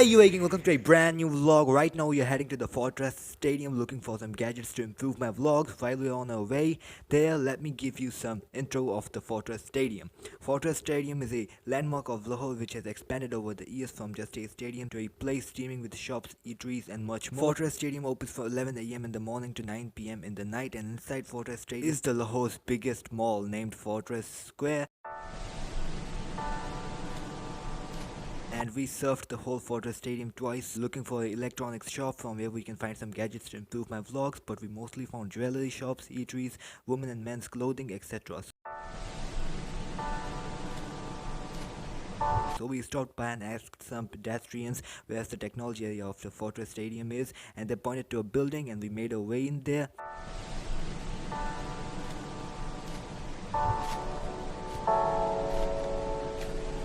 Hey you again, welcome to a brand new vlog. Right now we are heading to the Fortress Stadium looking for some gadgets to improve my vlogs. While we're on our way there, let me give you some intro of the Fortress Stadium. Fortress Stadium is a landmark of Lahore which has expanded over the years from just a stadium to a place teeming with shops, eateries and much more. Fortress Stadium opens from 11 a.m. in the morning to 9 p.m. in the night, and inside Fortress Stadium is the Lahore's biggest mall named Fortress Square. And we surfed the whole Fortress Stadium twice looking for an electronics shop from where we can find some gadgets to improve my vlogs, but we mostly found jewelry shops, eateries, women and men's clothing, etc. So we stopped by and asked some pedestrians where the technology area of the Fortress Stadium is, and they pointed to a building and we made our way in there.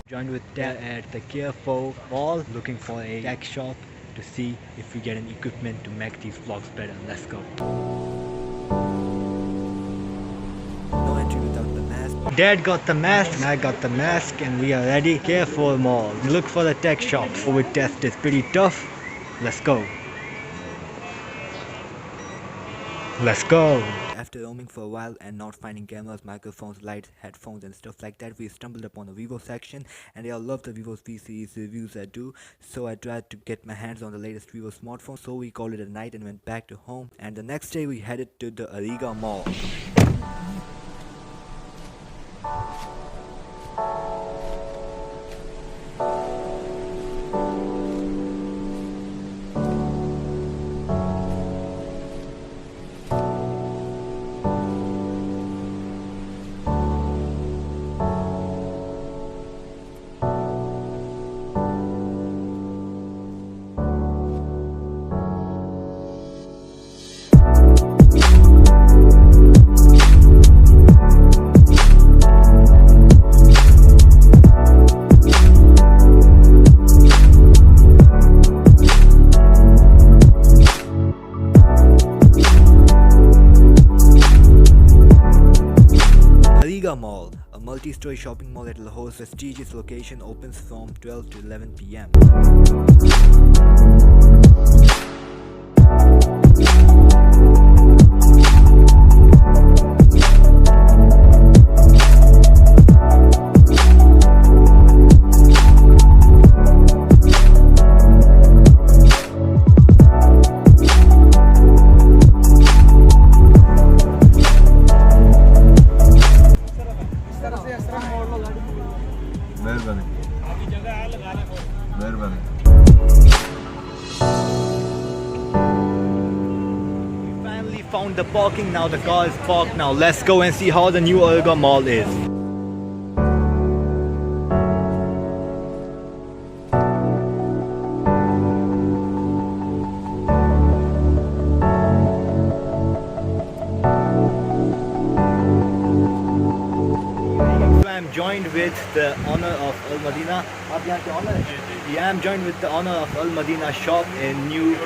Joined with Dad at the Carrefour Mall looking for a tech shop to see if we get an equipment to make these vlogs better. Let's go. No entry without the mask. Dad got the mask and I got the mask and we are ready. Carrefour Mall. Look for the tech shops. COVID test is pretty tough. Let's go. Let's go. After roaming for a while and not finding cameras, microphones, lights, headphones and stuff like that, we stumbled upon the Vivo section, and I love the Vivo V series reviews I do, so I tried to get my hands on the latest Vivo smartphone. So we called it a night and went back to home, and the next day we headed to the Ariga Mall. Ariga Mall, a multi-story shopping mall at Lahore's prestigious location, opens from 12 to 11 p.m. We finally found the parking. Now the car is parked. Now let's go and see how the new Ariga Mall is. I'm joined with the owner of Al Madina. Yeah, I'm joined with the owner of Al Madina shop in New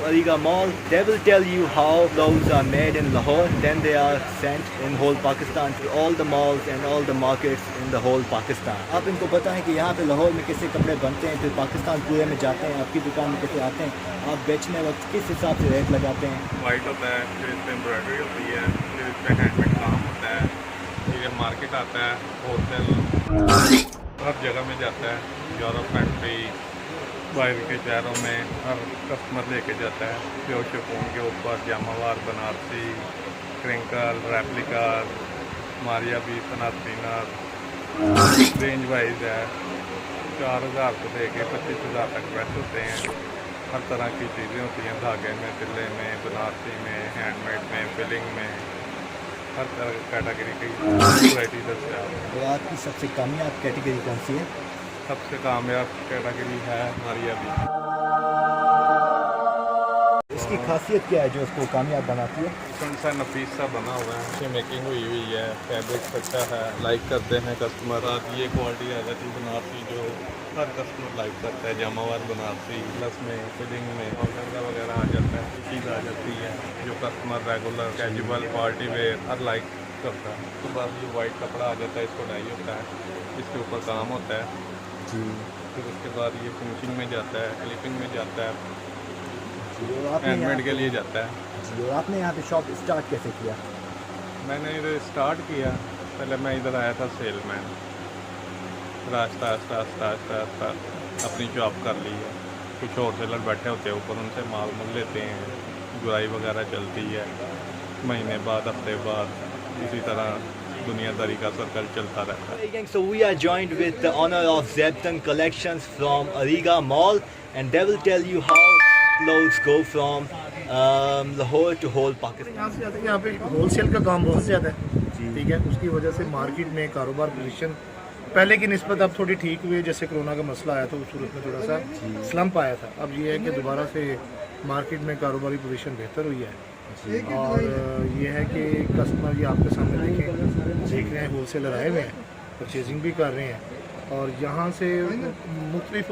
Ariga Mall. They will tell you how clothes are made in Lahore, then they are sent in whole Pakistan to all the malls and all the markets in the whole Pakistan. आप इनको बताएं कि यहाँ पे लाहौर में कैसे कपड़े बनते हैं, फिर पाकिस्तान पूरे में जाते हैं, आपकी दुकान में कैसे आते हैं, आप बेचने वक्त किस हिसाब से रेट लगाते हैं? वाइट होता है, फिर इसमें एम्ब्रॉयडरी होती है, फिर इसमें हैंडमेड काम होता है, फिर मार्केट आता है, होलसेल हर जगह में जाता है, यूरोप कंट्री बाहर के शहरों में हर कस्टमर लेके जाता है। प्योर शिफॉन के ऊपर जामावार, बनारसी, क्रिंकल, रेप्लिका, मारिया भी, सनातीना रेंज वाइज है। 4000 से लेके 25,000 तक ड्रेस होते हैं। हर तरह की चीज़ें होती हैं, धागे में, तिल्ले में, बनारसी में, हैंडमेड में, फिलिंग में, हर तरह की कैटेगरी की वैरायटी दस्तियाब है। तो आपकी सबसे कामयाब कैटेगरी कौन सी है? सबसे कामयाब कैटेगरी है मारिया भी। इसकी खासियत क्या है जो इसको कामयाब बनाती है? सा नफीस सा बना हुआ है, इसकी मेकिंग हुई है, फैब्रिक अच्छा है, लाइक करते हैं कस्टमर। ये क्वालिटी आ जाती है बनारसी जो हर कस्टमर लाइक करता है। जामावार बनारसी प्लस में फिलिंग में ऑर्गेन्जा वगैरह आ जाता है, चीज़ आ जाती है जो customer regular casual party wear हर लाइक करता है। उसके बाद ये वाइट कपड़ा आ जाता है, इसको डाई होता है, इसके ऊपर काम होता है। जी फिर उसके बाद ये फिनिशिंग में जाता है, क्लिपिंग में जाता है, जी, और आपने यहाँ हैंडमेड के लिए जाता है। जी, और आपने यहाँ पे शॉप स्टार्ट कैसे किया? मैंने इधर स्टार्ट किया, पहले मैं इधर आया था सेलमैन, रास्ता आस्ता आस्ता आस्ता आस्ता अपनी जॉब कर ली है। कुछ होलसेलर बैठे होते हैं ऊपर, उनसे माल मुल लेते हैं, गुराई वगैरह चलती है, महीने बाद हफ्ते बाद, इसी तरह दुनियादारी का सर्कल चलता रहता है। Hey gang, so we are joined with the owner of Zebton Collections from Ariga Mall, and they will tell you how clothes go from Lahore to whole Pakistan. यहाँ से ज़्यादा यहाँ पे होलसेल का काम बहुत ज़्यादा है, ठीक है। उसकी वजह से मार्केट में कारोबार पोजीशन पहले की निस्बत अब थोड़ी ठीक हुई है। जैसे कोरोना का मसला आया था उस सूरत में थोड़ा सा स्लम्प आया था। अब ये है कि दोबारा से मार्केट में कारोबारी पोजीशन बेहतर हुई है, और ये है कि कस्टमर ये आपके सामने देख रहे हैं, होलसेलर आए हुए हैं, परचेजिंग भी कर रहे हैं, और यहाँ से मुख्तलिफ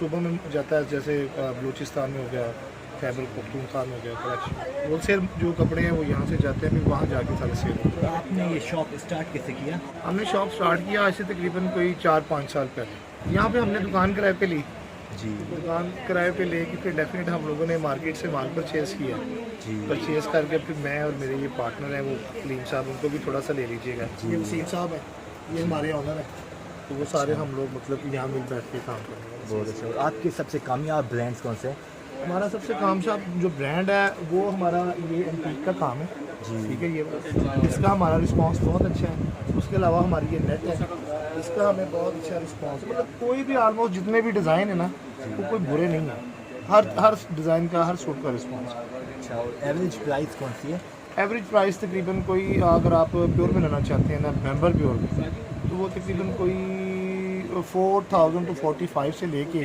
सूबों में जाता है। जैसे बलूचिस्तान में हो गया, खैबर पख्तूनख्वा में हो गया, कराची होलसेल जो कपड़े हैं वो यहाँ से जाते हैं, फिर वहाँ जाके सारे सेल होते हैं। तो आपने ये शॉप स्टार्ट कैसे किया? हमने शॉप स्टार्ट किया आज से तकरीबन कोई 4-5 साल पहले। यहाँ पे हमने दुकान किराए पे ली, जी दुकान किराए पे लेके फिर डेफिनेट हम लोगों ने मार्केट से माल परचेज़ किया। जी परचेज़ करके फिर मैं और मेरे ये पार्टनर हैं वो कलीम साहब, उनको भी थोड़ा सा ले लीजिएगा। ये वसीम साहब है, ये हमारे ऑनर है, तो वो सारे हम लोग मतलब कि यहाँ मिल बैठ के काम कर रहे हैं। बहुत अच्छा। और आपके सबसे कामयाब ब्रांड्स कौन से हैं? हमारा सबसे कामयाब जो ब्रांड है वो हमारा ये एंटीक का काम है, ठीक है। ये इसका हमारा रिस्पांस बहुत अच्छा है। उसके अलावा हमारी ये नेट है, इसका हमें बहुत अच्छा रिस्पांस, मतलब कोई भी ऑलमोस्ट जितने भी डिज़ाइन है ना वो कोई बुरे नहीं है। हर डिज़ाइन का, हर सूट का रिस्पांस। अच्छा, और एवरेज प्राइस कौन सी है? एवरेज प्राइस तकरीबन कोई, अगर आप प्योर में लेना चाहते हैं ना, मेंबर प्योर में, तो वो तकरीबन कोई 4000 to 45 से लेके,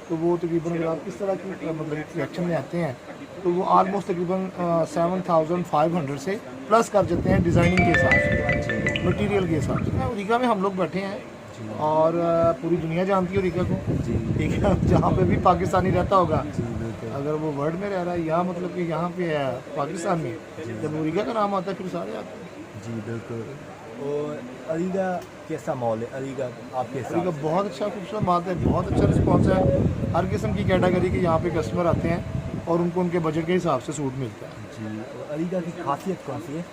तो वो तकरीबन अगर आप इस तरह की मतलब कलेक्शन में आते हैं तो वो आलमोस्ट तकरीबन 7500 से प्लस कर जाते हैं डिज़ाइनिंग के हिसाब से, मटेरियल के हिसाब से। अरीगा में हम लोग बैठे हैं और पूरी दुनिया जानती है अरीगा को, ठीक है। जहाँ पे भी पाकिस्तानी रहता होगा, अगर वो वर्ल्ड में रह रहा है या मतलब कि यहाँ पे है पाकिस्तान में, जब अरीगा का नाम आता है फिर सारे आते हैं। जी बिल्कुल। और अरीगा कैसा मॉल है? अरीगा आपके अरीगा बहुत अच्छा खूबसूरत माल है, बहुत अच्छा रिस्पॉन्स है। हर किस्म की कैटेगरी के यहाँ पे कस्टमर आते हैं और उनको उनके बजट के हिसाब से सूट मिलता है। जी, और अरीगा की खासियत कौन सी है?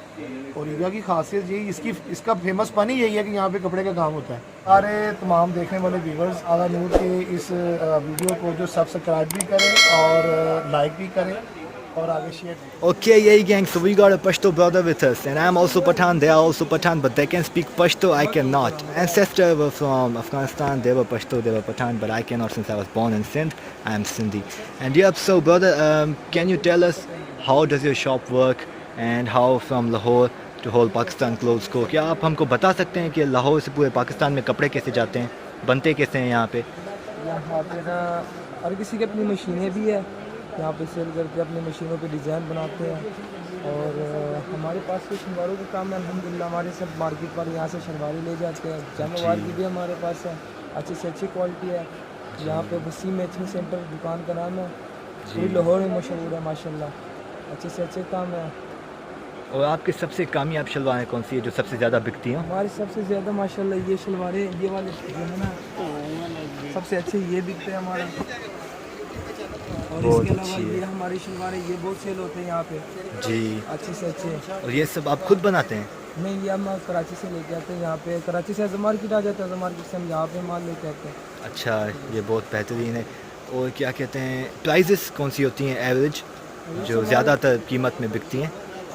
और अरीगा की खासियत यही, इसका फेमस पन ही यही है कि यहाँ पे कपड़े का काम होता है। सारे तमाम देखने वाले व्यूवर्स आला नूर के इस वीडियो को जो सब्सक्राइब भी करें और लाइक भी करें और आगे share. Okay, yeah, gang. So we got a Pashto brother with us, and I'm also Pathan. They are also Pathan, but they can speak Pashto. I cannot. Ancestors were from Afghanistan. They were Pashto. They were Pathan, but I cannot since I was born in Sindh. I am Sindhi. And yeah, so brother, can you tell us how does your shop work and how from Lahore to whole Pakistan clothes go? क्या आप हमको बता सकते हैं कि लाहौर से पूरे पाकिस्तान में कपड़े कैसे जाते हैं, बनते कैसे हैं यहाँ पे? यहाँ पे ना हर किसी की अपनी मशीनें भी है, यहाँ पे सेल करके अपनी मशीनों पे डिज़ाइन बनाते हैं। और हमारे पास तो शलवारों का काम है अल्हम्दुलिल्लाह। हमारे सब मार्केट पर यहाँ से शलवारें ले जाते हैं। जमावार की भी हमारे पास है, अच्छी से अच्छी क्वालिटी है। यहाँ पे वसीम मैचिंग सेंटर दुकान का नाम है, पूरी लाहौर में मशहूर है माशाल्लाह, अच्छे से अच्छे काम है। और आपकी सबसे कामयाब शलवारें कौन सी है जो सबसे ज़्यादा बिकती हैं? हमारी सबसे ज़्यादा माशाल्लाह ये शलवारें, ये वाले जो है ना सबसे अच्छे ये बिकते हैं हमारा। और बहुत इसके अलावा अच्छी है। ये हमारी शलवारें ये बहुत सेल होते हैं यहाँ पे, जी, अच्छे से अच्छे। और ये सब आप खुद बनाते हैं? नहीं, ये हम कराची से लेके आते हैं। यहाँ पे कराची से मार्केट आ जाता है, मार्केट से हम यहाँ पे माल लेके आते हैं। अच्छा, ये बहुत बेहतरीन है। और क्या कहते हैं, प्राइजेस कौन सी होती हैं एवरेज जो ज़्यादातर कीमत में बिकती हैं?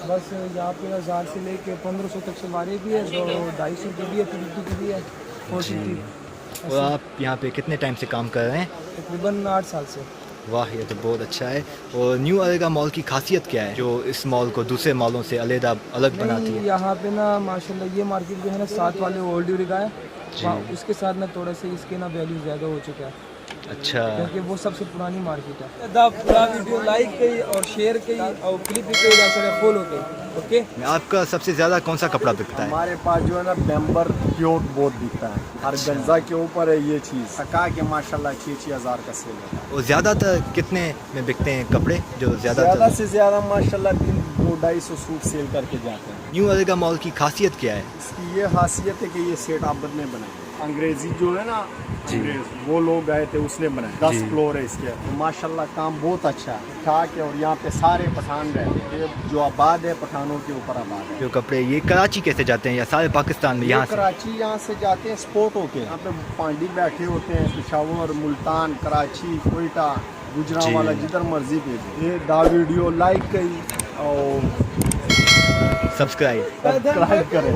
बस यहाँ पे 1000 से लेके 1500 तक शलवारें भी है, 250 की भी है, 50 की भी है, 40 और आप यहाँ पे कितने टाइम से काम कर रहे हैं? तकरीबन 8 साल से। वाह, ये तो बहुत अच्छा है। और न्यू अरेगा मॉल की खासियत क्या है जो इस मॉल को दूसरे मॉलों से अलग बनाती नहीं, है? यहाँ पे ना माशाल्लाह ये मार्केट जो है ना साथ वाले ओल्ड अरेगा है, उसके साथ ना थोड़े से इसके ना वैल्यू ज़्यादा हो चुका है, अच्छा, क्योंकि वो सबसे पुरानी मार्केट है। पूरा वीडियो लाइक करी और शेयर करी और क्लिप भी करी, जैसे फॉलो करी। ओके, आपका सबसे ज़्यादा कौन सा कपड़ा बिकता है? हमारे पास जो है ना बेम्बर प्योर बहुत बिकता है, हर गंजा के ऊपर है ये चीज़, सका के माशाल्लाह 6-6 हज़ार का सेल होता है। और ज़्यादातर कितने में बिकते हैं कपड़े जो ज़्यादा से ज़्यादा माशाल्लाह 200-250 सूट सेल करके जाते हैं। न्यू अरेगा मॉल की खासियत क्या है? इसकी ये खासियत है कि ये सेट आबद में बनाए, अंग्रेज़ी जो है ना वो लोग गए थे, उसने बनाया। 10 फ्लोर है इसके, तो माशाल्लाह काम बहुत अच्छा है, ठाक है। और यहाँ पे सारे पठान रहते हैं, ये जो आबाद है पठानों के ऊपर आबाद है। जो कपड़े ये कराची कैसे जाते हैं या सारे पाकिस्तान में? यहाँ से कराची यहाँ से जाते हैं स्पोर्ट होके, यहाँ पे पांडी बैठे होते हैं, पेशावर, मुल्तान, कराची, कोयटा, गुजरांवाला, जिधर मर्जी भेजे। ये दा वीडियो लाइक करी और सब्सक्राइब करें।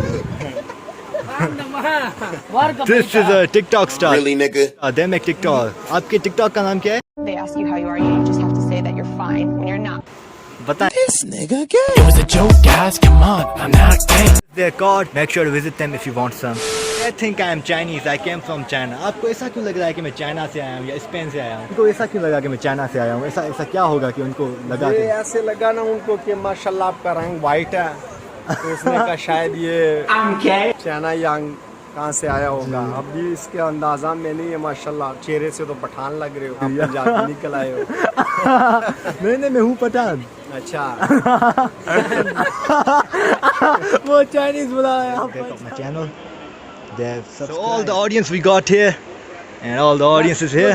This is a TikTok star. Really, nigga? They make TikTok. आपके TikTok का नाम क्या है? They ask you how you are, you just have to say that you're fine when you're not. बताएं। This nigga gay. It was a joke, guys. Come on, I'm not gay. They're called. Make sure to visit them if you want some. I think I am Chinese. I came from China. आपको ऐसा क्यों लग रहा है कि मैं China से आया हूँ या स्पेन से आया हूँ? उनको ऐसा क्यों लगा कि मैं चाइना से आया हूँ? ऐसा क्या होगा कि उनको लगा ये कि ऐसे लगा ना उनको कि माशाल्लाह आपका रंग वाइट है, तो उसने कहा शायद ये चाइना यंग कहाँ से आया होगा। अभी इसके अंदाजा में नहीं है, माशाल्लाह चेहरे से तो पठान लग रहे हो, आप पंजाबी निकल आए हो। नहीं मैं हूँ पठान। अच्छा वो चाइनीज बुला my channel. So all the audience we got here, and all the audience is here,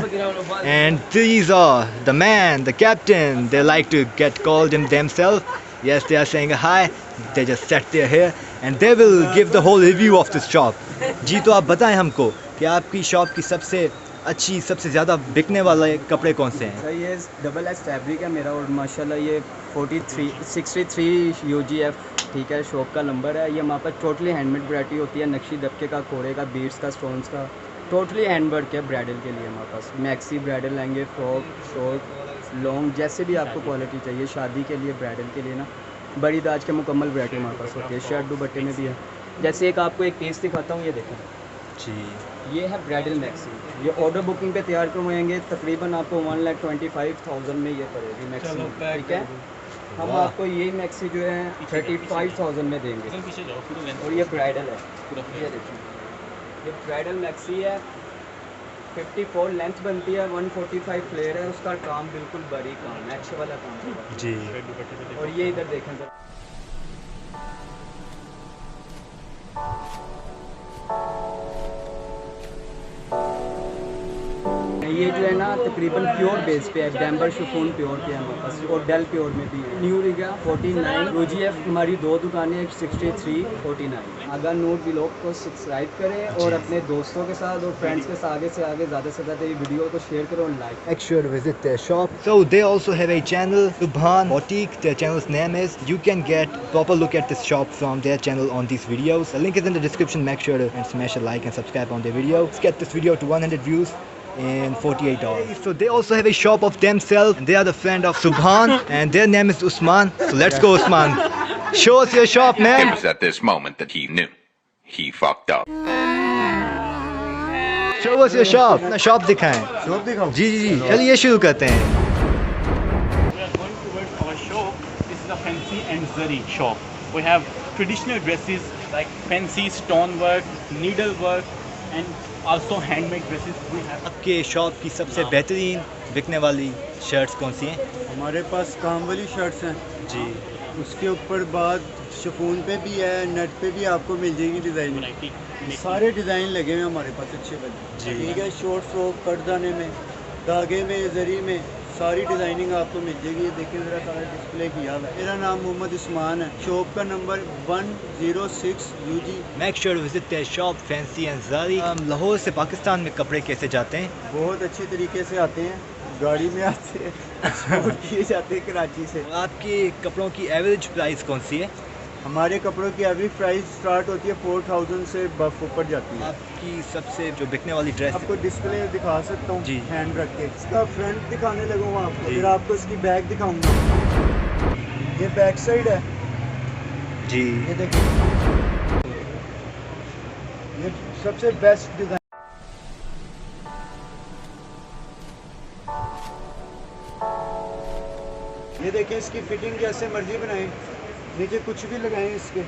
and these are the man, the captain. They like to get called in themselves. Yes, they are saying hi. They just sat there here, and they will give the whole review of this shop. जी तो आप बताएं हमको कि आपकी shop की सबसे अच्छी, सबसे ज़्यादा बिकने वाले कपड़े कौन से हैं? सर ये डबल एक्स फैब्रिक है मेरा, और माशाल्लाह ये 63 UGF, ठीक है, शॉप का नंबर है। ये हमारे पास टोटली हैंडमेड वैरायटी होती है, नक्शी दबके का, कोरे का, बीड्स का, स्टोन्स का, टोटली हैंडवर्क है। ब्राइडल के लिए हमारे पास मैक्सी ब्राइडल लेंगे, फ्रॉक, शॉर्ट, लॉन्ग, जैसे भी आपको क्वालिटी चाहिए, शादी के लिए, ब्राइडल के लिए ना, बड़ी दाज के मुकम्मल वैरायटी हमारे पास होती है। शर्ट दुपट्टे में भी है। जैसे एक आपको एक पीस दिखाता हूँ, ये देखें जी, ये है ब्राइडल मैक्सी। ये ऑर्डर बुकिंग पे तैयार करवाएंगे, तकरीबन आपको 1,25,000 में ये पड़ेगी मैक्सी, ठीक है। हम आपको ये मैक्सी जो है 35,000 में देंगे, और ये ब्राइडल है। ये देखिए, ये ब्राइडल मैक्सी है, 54 लेंथ बनती है, 145 फ्लेयर है, उसका काम बिल्कुल बड़ी काम है, अच्छे वाला काम है जी। और ये इधर देखें सर, ये जो है ना तकरीबन प्योर बेस पे है, डैम्बर शिफॉन प्योर पे है हमारे पास, और डेल प्योर में भी है। न्यू रिगा 49 OGF, हमारी 2 दुकानें, 63 49। अगर नोट ब्लॉग को सब्सक्राइब करें और अपने दोस्तों के साथ और फ्रेंड्स के साथ आगे से आगे ज़्यादा से ज़्यादा ये वीडियो को शेयर करो और like. Make sure to visit their shop. So they also have a channel, Subhan Boutique. Their channel's name is. You can get proper look at this shop from their channel on these videos. The link is in the description. Make sure to smash a like and subscribe on their video. Let's get this video to 100 views in 48 hours. So they also have a shop of themselves, and they are the friend of Subhan, and their name is Usman. So let's go, Usman. Show us your shop, It man. was at this moment that he knew he fucked up. Show us your shop. अपना shop दिखाएं. Shop दिखाओ। जी जी जी, चलिए शुरू करते हैं. We are going towards our shop. This is a fancy and zari shop. We have traditional dresses like fancy stonework, needlework, and also handmade dresses. We have आपके shop की सबसे बेहतरीन बिकने वाली शर्ट्स कौन सी हैं? हमारे पास काम वाली शर्ट्स हैं जी, उसके ऊपर बाद शिफॉन पे भी है, नेट पे भी आपको मिल जाएगी डिज़ाइन। variety. सारे डिज़ाइन लगे हुए हैं हमारे पास अच्छे वाले, जी। ठीक है। शॉर्ट फ्रॉक, कटदाने में, धागे में, जरी में, सारी डिज़ाइनिंग आपको मिल जाएगी। ये देखिए ज़रा सारा डिस्प्ले किया हुआ है। मेरा नाम मोहम्मद उस्मान है, शॉप का number 106 UG। Make sure to visit their shop, Fancy and Zari. Lahore से पाकिस्तान में कपड़े कैसे जाते हैं? बहुत अच्छे तरीके से आते हैं, गाड़ी में आते हैं, एक्सपोर्ट किए जाते हैं कराची से। और आपके कपड़ों की एवरेज प्राइस कौन सी है? हमारे कपड़ों की एवरेज प्राइस स्टार्ट होती है 4000 से ऊपर जाती है। आपकी सबसे जो बिकने वाली ड्रेस आपको डिस्प्ले दिखा सकता हूँ जी। हैंड रख के, इसका फ्रंट दिखाने लगूंगा आपको, जी। फिर आपको इसकी बैक दिखाऊंगा। ये बैक साइड है, जी, ये देखिए, ये सबसे बेस्ट डिजाइन। ये देखिए, इसकी फिटिंग जैसे मर्जी बनाएं, नीचे कुछ भी लगाएं इसके,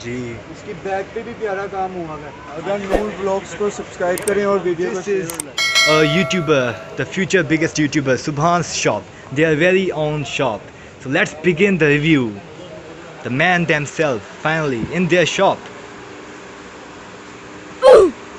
जी। इसकी बैक पे भी प्यारा काम हुआ है। अगर नूर ब्लॉग्स को सब्सक्राइब करें और वीडियो को This शेयर is करें। a YouTuber, the future biggest YouTuber, Subhan's shop. Their very own shop. So let's begin the review. The man themselves, finally, in their shop.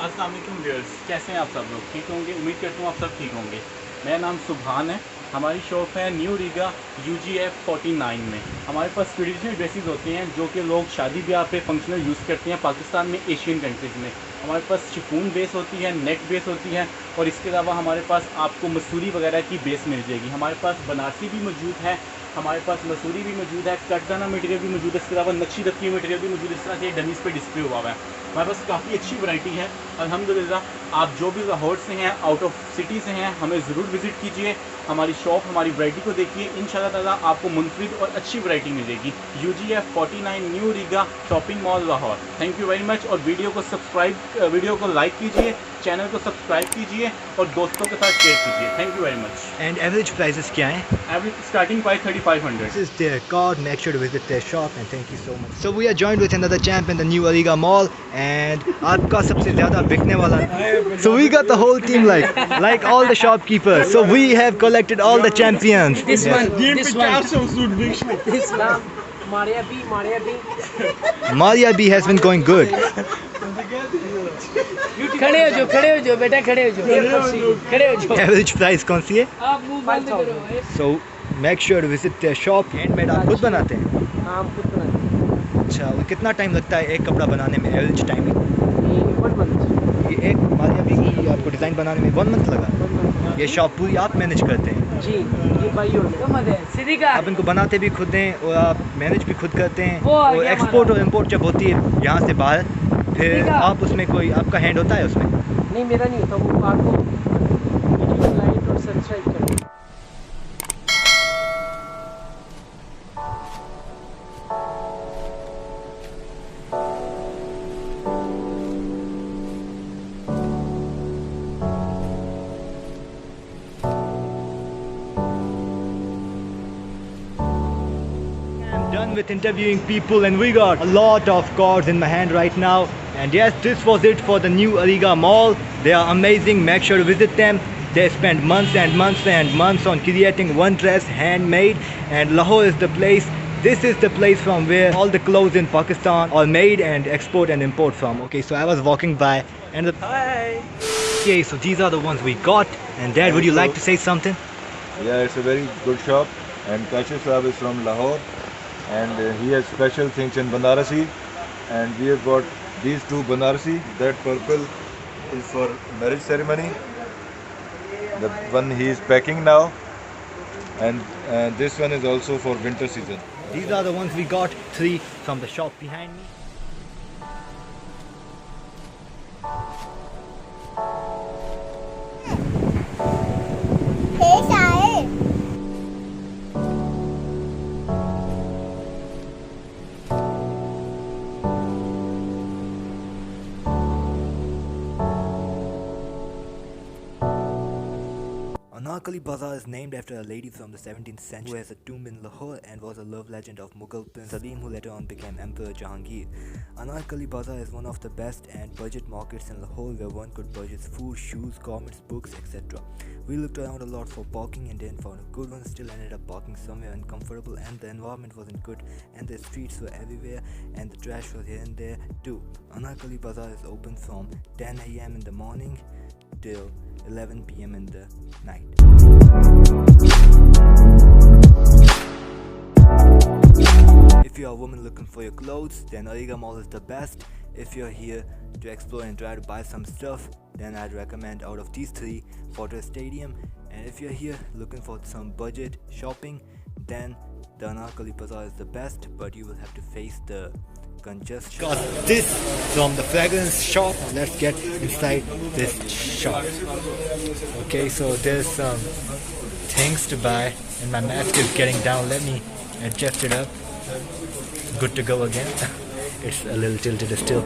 अस्सलाम वालेकुम व्यूअर्स, कैसे हैं आप सब लोग? ठीक होंगे, उम्मीद करता हूँ आप सब ठीक होंगे। मेरा नाम सुभान है। हमारी शॉप है न्यू रीगा UGF 49 में। हमारे पास ट्रेडिशनल ड्रेसेस होते हैं जो कि लोग शादी ब्याह पे फंक्शनल यूज़ करते हैं पाकिस्तान में, एशियन कंट्रीज़ में। हमारे पास शिफॉन बेस होती है, नेट बेस होती है और इसके अलावा हमारे पास आपको मसूरी वगैरह की बेस मिल जाएगी। हमारे पास बनारसी भी मौजूद है, हमारे पास मसूरी भी मौजूद है, कटदाना मटेरियल भी मौजूद है, इसके अलावा नक्शी दक्की मटेरियल भी मौजूद है। इस तरह से डमीज़ पे डिस्प्ले हुआ हुआ है। हमारे पास काफ़ी अच्छी वैरायटी है अल्हम्दुलिल्लाह। आप जो भी लाहौर से हैं, आउट ऑफ सिटी से हैं, हमें ज़रूर विज़िट कीजिए, हमारी शॉप, हमारी वैरायटी को देखिए। इंशाल्लाह ताला आपको मुनफरिद और अच्छी वैरायटी मिलेगी। UGF 49 new Riga shopping mall Lahore. Thank you very much. और वीडियो को लाइक कीजिए, चैनल को सब्सक्राइब कीजिए और दोस्तों के साथ शेयर कीजिए। Thank you very much. And average prices क्या हैं? Average starting price 3500। This is their card. Make sure to visit their shop and thank you so much. So we are joined with another champ in the New Aligarh Mall and आपका सबसे ज़्यादा बिकने वाला. So we got the whole team like all the shopkeepers. So we have collected all the champions. This Yes. one, this one. This one. Maria B has been going good. खड़े हो जाओ बेटा, खड़े हो जाओ। Average price कौन सी है? आप मुंह बंद करो। So make sure to visit their shop. Handmade आप खुद बनाते हैं? हाँ, हम खुद बनाते हैं। अच्छा, और कितना टाइम लगता है एक कपड़ा बनाने में? Average timing? ये 1 month। ये एक मारिया बी की आपको डिज़ाइन बनाने में 1 month लगा? ये शॉप पूरी आप मैनेज करते हैं? जी, ये भाई और सिद्दीका आप इनको बनाते भी खुद हैं और आप मैनेज भी खुद करते हैं। वो आ और गया एक्सपोर्ट हमारा। और इंपोर्ट जब होती है यहाँ से बाहर, फिर आप उसमें कोई आपका हैंड होता है उसमें? नहीं, मेरा नहीं होता, वो आपको वीडियो लाइक और सब्सक्राइब करें। I'm done with interviewing people and we got a lot of cards in my hand right now. And yes, this was it for the New Aligarh Mall. They are amazing. Make sure to visit them. They spend months and months and months on creating one dress handmade, and Lahore is the place. This is the place from where all the clothes in Pakistan are made and export and import from. Okay, so I was walking by and hi. Okay, so these are the ones we got. And Dad, would you like to say something? Yeah, it's a very good shop, and Kashif Saab is from Lahore, and he has special things in Banarasi, and we have got these two Banarasi. That purple is for marriage ceremony. The one he is packing now, and this one is also for winter season. These are the ones we got, 3 from the shop behind me. Anarkali Bazaar is named after a lady from the 17th century who has a tomb in Lahore and was a love legend of Mughal Prince Salim, who later on became Emperor Jahangir. Anarkali Bazaar is one of the best and budget markets in Lahore where one could purchase food, shoes, garments, books, etc. We looked around a lot for parking and didn't find a good one, still ended up parking somewhere uncomfortable, and the environment wasn't good, and the streets were everywhere and the trash was here and there too. Anarkali Bazaar is open from 10 AM in the morning till 11 PM in the night. If you're a woman looking for your clothes, then Aligarh Mall is the best. If you're here to explore and try to buy some stuff, then I'd recommend out of these 3, Fortress Stadium. And if you're here looking for some budget shopping, then the Anarkali Bazaar is the best, but you will have to face the congestion. Got this from the fragrance shop. Let's get inside this shop. Okay, so there's some things to buy and my mask is getting down. Let me adjust it up. Good to go again. It's a little tilted still.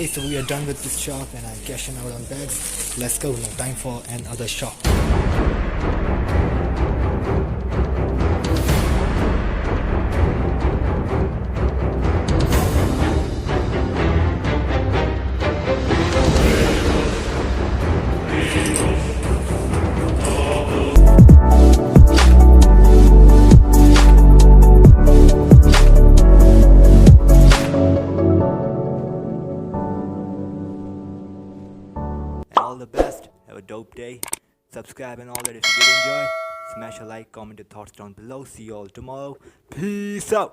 so we are done with this shop and I'm cashing out on bags. Let's go now. Time for another shop. All the best, have a dope day, subscribe and all that if you did enjoy, smash a like, comment your thoughts down below, see you all tomorrow, peace out.